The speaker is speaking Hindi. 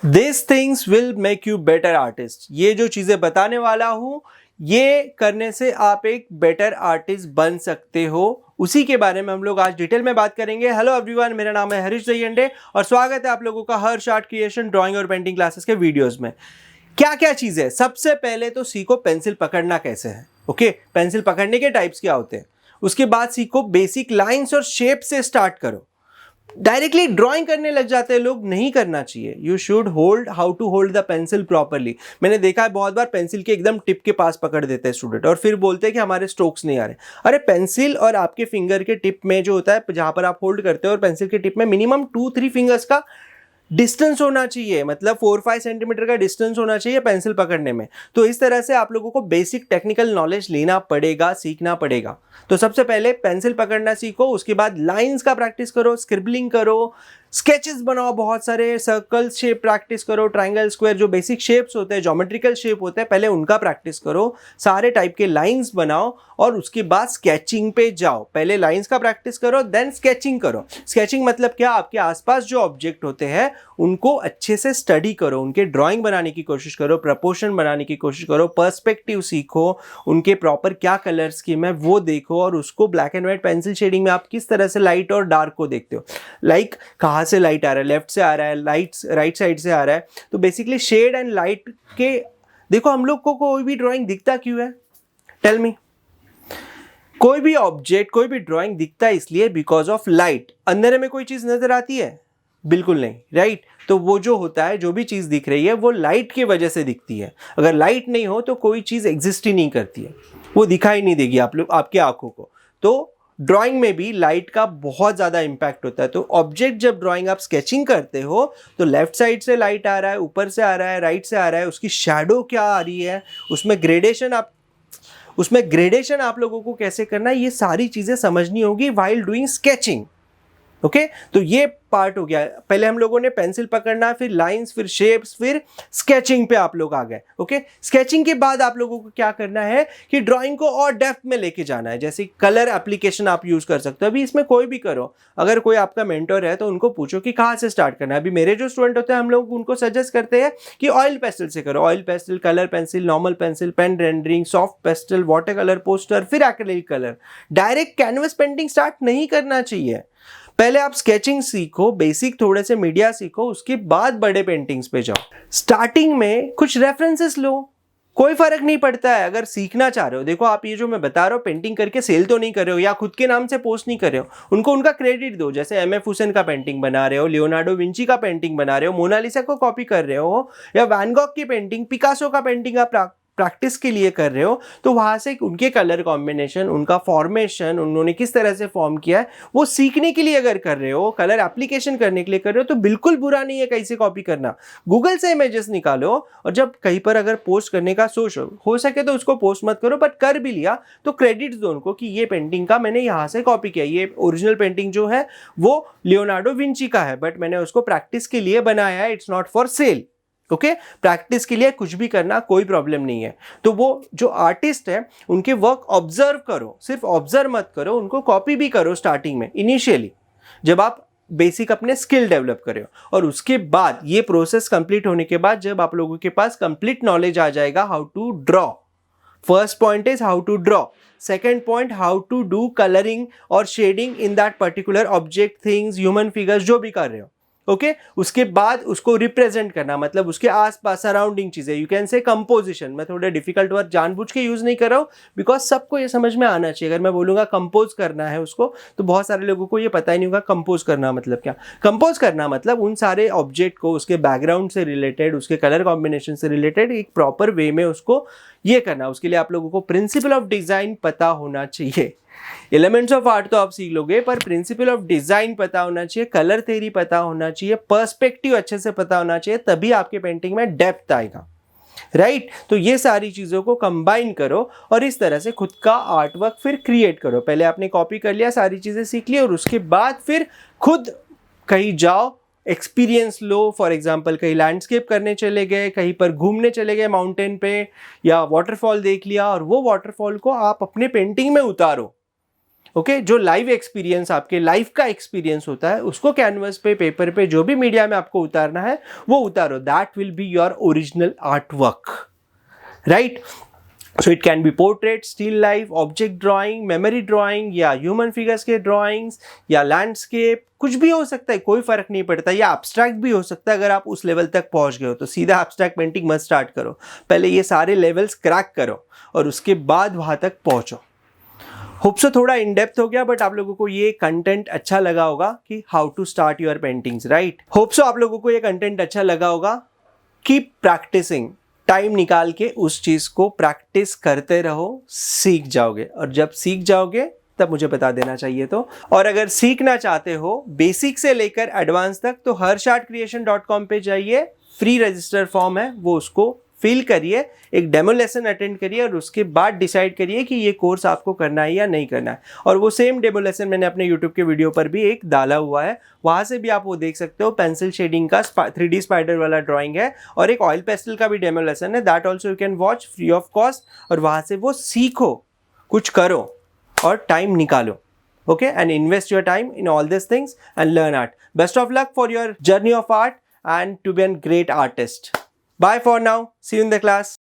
This things will make you better artist. ये जो चीजें बताने वाला हूं, ये करने से आप एक बेटर आर्टिस्ट बन सकते हो। उसी के बारे में हम लोग आज डिटेल में बात करेंगे। हेलो एवरीवन, मेरा नाम है हरीश दहियंडे और स्वागत है आप लोगों का हर्ष आर्ट क्रिएशन ड्राइंग और पेंटिंग क्लासेस के वीडियोस में। क्या क्या चीज़ है, सबसे पहले तो सीखो पेंसिल पकड़ना कैसे है। ओके, पेंसिल पकड़ने के टाइप्स क्या होते हैं। उसके बाद सीखो बेसिक लाइंस और शेप से स्टार्ट करो। डायरेक्टली ड्राइंग करने लग जाते हैं लोग, नहीं करना चाहिए। You should hold how to hold the pencil properly. मैंने देखा है बहुत बार पेंसिल के एकदम टिप के पास पकड़ देते हैं स्टूडेंट और फिर बोलते हैं कि हमारे स्ट्रोक्स नहीं आ रहे। अरे पेंसिल और आपके फिंगर के टिप में जो होता है, जहां पर आप होल्ड करते हो, और पेंसिल के टिप में मिनिमम 2-3 फिंगर्स का डिस्टेंस होना चाहिए, मतलब 4-5 सेंटीमीटर का डिस्टेंस होना चाहिए पेंसिल पकड़ने में। तो इस तरह से आप लोगों को बेसिक टेक्निकल नॉलेज लेना पड़ेगा, सीखना पड़ेगा। तो सबसे पहले पेंसिल पकड़ना सीखो, उसके बाद लाइंस का प्रैक्टिस करो, स्क्रिबलिंग करो, स्केचेस बनाओ, बहुत सारे सर्कल शेप प्रैक्टिस करो, ट्राइंगल, स्क्वायर, जो बेसिक शेप्स होते हैं, ज्योमेट्रिकल शेप होते हैं, पहले उनका प्रैक्टिस करो। सारे टाइप के लाइंस बनाओ और उसके बाद स्केचिंग पे जाओ। पहले लाइंस का प्रैक्टिस करो, देन स्केचिंग करो। स्केचिंग मतलब क्या, आपके आसपास जो ऑब्जेक्ट होते हैं उनको अच्छे से स्टडी करो, उनके ड्राइंग बनाने की कोशिश करो, प्रपोर्शन बनाने की कोशिश करो, पर्सपेक्टिव सीखो, उनके प्रॉपर क्या कलर स्कीम है वो देखो, और उसको black and white pencil shading में आप किस तरह से लाइट और डार्क को देखते हो। लाइक कहाँ से लाइट आ रहा है, लेफ्ट से आ रहा है, लाइट राइट साइड से आ रहा है। तो बेसिकली शेड एंड लाइट के देखो, हम लोग को कोई भी ड्राइंग दिखता क्यों है, टेल मी। कोई भी ऑब्जेक्ट, कोई भी ड्राइंग दिखता है इसलिए बिकॉज ऑफ लाइट। अंधेरे में कोई चीज नजर आती है? बिल्कुल नहीं, राइट। तो वो जो होता है, जो भी चीज दिख रही है वो लाइट की वजह से दिखती है। अगर लाइट नहीं हो तो कोई चीज एग्जिस्ट ही नहीं करती है, वो दिखाई नहीं देगी आप लोग, आपकी आंखों को। तो ड्राइंग में भी लाइट का बहुत ज़्यादा इंपैक्ट होता है। तो ऑब्जेक्ट जब ड्राइंग आप स्केचिंग करते हो तो लेफ्ट साइड से लाइट आ रहा है, ऊपर से आ रहा है, राइट से आ रहा है, उसकी शैडो क्या आ रही है, उसमें ग्रेडेशन आप लोगों को कैसे करना है, ये सारी चीज़ें समझनी होगी व्हाइल डूइंग स्केचिंग। ओके, तो ये पार्ट हो गया। पहले हम लोगों ने पेंसिल पकड़ना, फिर लाइंस, फिर शेप्स, फिर स्केचिंग पे आप लोग आ गए। ओके, स्केचिंग के बाद आप लोगों को क्या करना है कि ड्राइंग को और डेप्थ में लेके जाना है। जैसे कलर एप्लीकेशन आप यूज कर सकते हो। अभी इसमें कोई भी करो, अगर कोई आपका मेंटर है तो उनको पूछो कि कहाँ से स्टार्ट करना है। अभी मेरे जो स्टूडेंट होते हैं, हम लोग उनको सजेस्ट करते हैं कि ऑयल पेस्टल से करो। Oil pastel, colour pencil, normal pencil, pen rendering, soft pastel, water colour, poster, फिर acrylic colour. Direct canvas painting start नहीं करना चाहिए। पहले आप स्केचिंग सीखो, बेसिक थोड़े से मीडिया सीखो, उसके बाद बड़े पेंटिंग्स पे जाओ। स्टार्टिंग में कुछ रेफरेंसेस लो, कोई फर्क नहीं पड़ता है। अगर सीखना चाह रहे हो, देखो आप ये जो मैं बता रहा हूँ, पेंटिंग करके सेल तो नहीं कर रहे हो या खुद के नाम से पोस्ट नहीं कर रहे हो, उनको उनका क्रेडिट दो। जैसे एम.एफ. हुसैन का पेंटिंग बना रहे हो, लियोनार्डो विंची का पेंटिंग बना रहे हो, मोनालिसा को कॉपी कर रहे हो, या वैन गॉग की पेंटिंग, पिकासो का पेंटिंग आप प्रैक्टिस के लिए कर रहे हो, तो वहां से उनके कलर कॉम्बिनेशन, उनका फॉर्मेशन, उन्होंने किस तरह से फॉर्म किया है, वो सीखने के लिए अगर कर रहे हो, कलर एप्लीकेशन करने के लिए कर रहे हो, तो बिल्कुल बुरा नहीं है कहीं से कॉपी करना। गूगल से इमेजेस निकालो, और जब कहीं पर अगर पोस्ट करने का सोच हो सके तो उसको पोस्ट मत करो, बट कर भी लिया तो क्रेडिट दो उनको कि ये पेंटिंग का मैंने यहाँ से कॉपी किया। ये ओरिजिनल पेंटिंग जो है वो लियोनार्डो विंची का है, बट मैंने उसको प्रैक्टिस के लिए बनाया है, it's not for sale. Okay, practice के लिए कुछ भी करना कोई प्रॉब्लम नहीं है। तो वो जो आर्टिस्ट है उनके वर्क ऑब्जर्व करो, सिर्फ ऑब्जर्व मत करो, उनको कॉपी भी करो स्टार्टिंग में, इनिशियली जब आप बेसिक अपने स्किल डेवलप करें। और उसके बाद ये प्रोसेस कंप्लीट होने के बाद जब आप लोगों के पास कंप्लीट नॉलेज आ जाएगा how to draw, first point is how to draw, second point how to do colouring और shading in that particular object, things, human figures, जो भी कर रहे हो। ओके, उसके बाद उसको रिप्रेजेंट करना, मतलब उसके आसपास सराउंडिंग चीजें, यू कैन से कंपोजिशन। मैं थोड़े डिफिकल्ट वर्ड जानबूझ के यूज नहीं कर रहा हूँ, बिकॉज सबको ये समझ में आना चाहिए। अगर मैं बोलूंगा कंपोज करना है उसको, तो बहुत सारे लोगों को ये पता ही नहीं होगा कंपोज करना मतलब क्या। कंपोज करना मतलब उन सारे ऑब्जेक्ट को उसके बैकग्राउंड से रिलेटेड, उसके कलर कॉम्बिनेशन से रिलेटेड एक प्रॉपर वे में उसको ये करना। उसके लिए आप लोगों को प्रिंसिपल ऑफ डिजाइन पता होना चाहिए। एलिमेंट्स ऑफ आर्ट तो आप सीख लोगे, पर प्रिंसिपल ऑफ डिजाइन पता होना चाहिए, कलर थ्योरी पता होना चाहिए, पर्सपेक्टिव अच्छे से पता होना चाहिए, तभी आपके पेंटिंग में डेप्थ आएगा, राइट। तो ये सारी चीजों को कंबाइन करो और इस तरह से खुद का आर्ट वर्क फिर क्रिएट करो। पहले आपने कॉपी कर लिया, सारी चीजें सीख ली, और उसके बाद फिर खुद कहीं जाओ, एक्सपीरियंस लो। फॉर एग्जाम्पल कहीं लैंडस्केप करने चले गए, कहीं पर घूमने चले गए माउंटेन पे, या वाटरफॉल देख लिया, और वो वाटरफॉल को आप अपने पेंटिंग में उतारो। ओके जो लाइव एक्सपीरियंस, आपके लाइफ का एक्सपीरियंस होता है, उसको कैनवस पे, पेपर पे, जो भी मीडिया में आपको उतारना है वो उतारो. That will be your original art work, right? So it can be portrait, still life, object drawing, memory drawing, या ह्यूमन फिगर्स के ड्राइंग्स, या लैंडस्केप, कुछ भी हो सकता है, कोई फर्क नहीं पड़ता. या एब्स्ट्रैक्ट भी हो सकता है. अगर आप उस लेवल तक पहुंच गए हो तो सीधा एब्स्ट्रैक्ट पेंटिंग मत स्टार्ट करो, पहले ये सारे लेवल्स क्रैक करो और उसके बाद वहां तक पहुंचो. होप सो थोड़ा इन डेप्थ हो गया, बट आप लोगों को ये कंटेंट अच्छा लगा होगा कि how to start your paintings, right? Hope so आप लोगों को ये कंटेंट अच्छा लगा होगा. कीप प्रैक्टिसिंग, टाइम निकाल के उस चीज को प्रैक्टिस करते रहो, सीख जाओगे. और जब सीख जाओगे तब मुझे बता देना चाहिए तो. और अगर सीखना चाहते हो बेसिक से लेकर एडवांस तक तो harshArtCreation.com पे जाइए, फ्री रजिस्टर फॉर्म है, वो उसको फिल करिए, एक डेमो लेसन अटेंड करिए और उसके बाद डिसाइड करिए कि ये कोर्स आपको करना है या नहीं करना है. और वो सेम डेमो लेसन मैंने अपने यूट्यूब के वीडियो पर भी एक डाला हुआ है, वहाँ से भी आप वो देख सकते हो. पेंसिल शेडिंग का 3D स्पाइडर वाला ड्राइंग है और एक ऑयल पेस्टल का भी डेमो लेसन है, that also you can watch free of cost. और वहाँ से वो सीखो, कुछ करो और टाइम निकालो. Okay, and invest your time in all these things and learn art. Best of luck for your journey of art and to be a great artist. Bye for now. See you in the class.